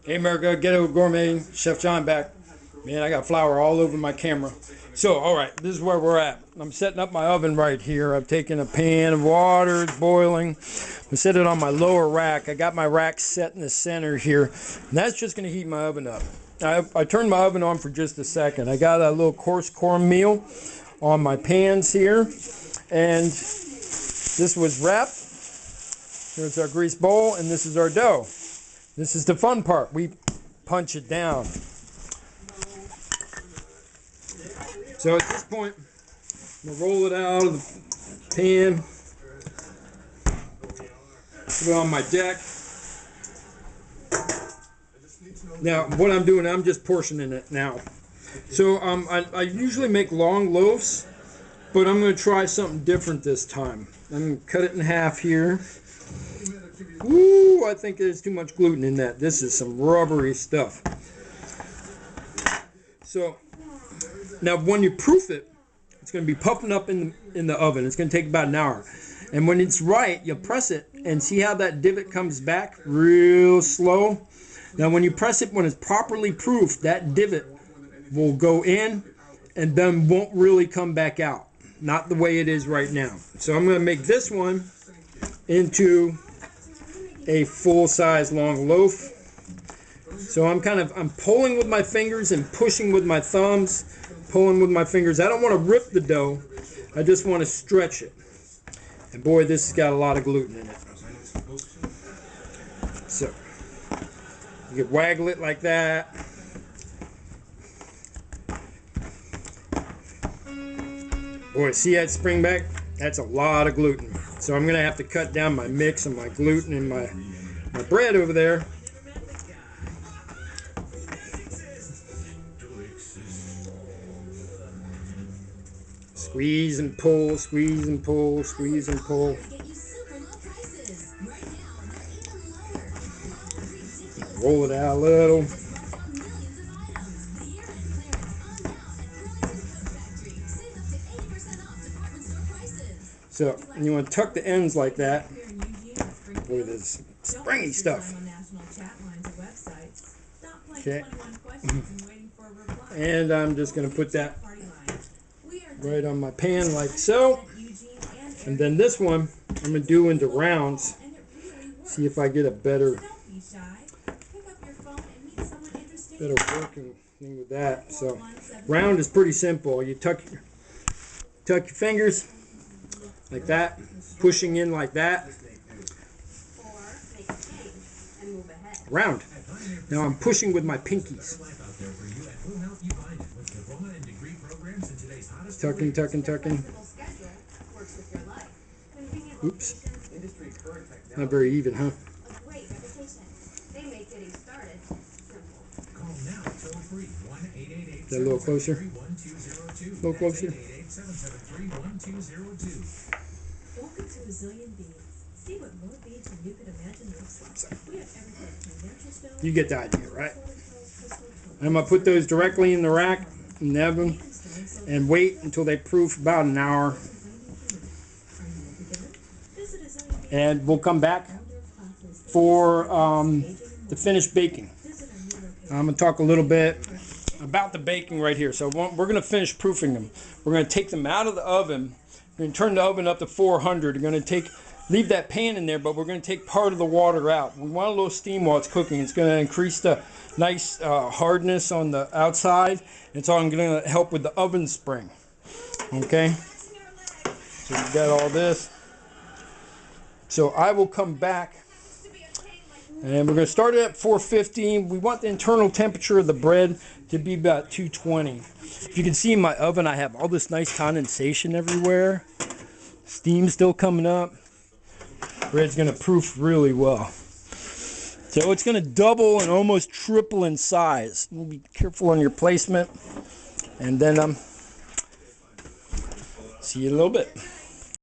Hey America, Ghetto Gourmet, Chef John back. Man, I got flour all over my camera. So, alright, this is where we're at. I'm setting up my oven right here. I've taken a pan of water, it's boiling. I set it on my lower rack. I got my rack set in the center here. And that's just going to heat my oven up. I turned my oven on for just a second. I got a little coarse cornmeal on my pans here. And this was wrapped. Here's our grease bowl, and this is our dough. This is the fun part. We punch it down. So at this point, I'm going to roll it out of the pan. Put it on my deck. Now, what I'm doing, I'm just portioning it now. So I usually make long loaves, but I'm going to try something different this time. I'm going to cut it in half here. Ooh, I think there's too much gluten in that. This is some rubbery stuff. So, now when you proof it, it's going to be puffing up in the oven. It's going to take about an hour. And when it's right, you press it and see how that divot comes back real slow. Now when you press it, when it's properly proofed, that divot will go in and then won't really come back out. Not the way it is right now. So I'm going to make this one into a full-size long loaf. So I'm pulling with my fingers and pushing with my thumbs, pulling with my fingers. I don't want to rip the dough. I just want to stretch it. And boy, this has got a lot of gluten in it. So you can waggle it like that. Boy, see that spring back? That's a lot of gluten. So I'm going to have to cut down my mix and my gluten and my bread over there. Squeeze and pull, squeeze and pull, squeeze and pull. Roll it out a little. So you want to tuck the ends like that. Boy, this springy stuff. Okay. And I'm just going to put that right on my pan like so. And then this one I'm going to do into rounds. See if I get a better working thing with that. So round is pretty simple. You tuck your fingers like that, pushing in like that. Round. Now I'm pushing with my pinkies. Tucking, tucking, tucking. Oops. Not very even, huh? Is that a little closer? A little closer? Welcome to Brazilian Beads. See what more beads than you could imagine looks like. We have everything from natural stones. You get the idea, right? I'm going to put those directly in the rack in the oven and wait until they proof about an hour. And we'll come back for the finished baking. I'm going to talk a little bit about the baking right here. So we're going to finish proofing them. We're going to take them out of the oven. We're going to turn the oven up to 400. We're going to leave that pan in there, but we're going to take part of the water out. We want a little steam while it's cooking. It's going to increase the nice hardness on the outside. It's all going to help with the oven spring. Okay? So we got all this. So I will come back, and we're going to start it at 450. We want the internal temperature of the bread to be about 220. If you can see in my oven, I have all this nice condensation everywhere. Steam still coming up. Bread's going to proof really well. So it's going to double and almost triple in size. Be careful on your placement. And then see you in a little bit.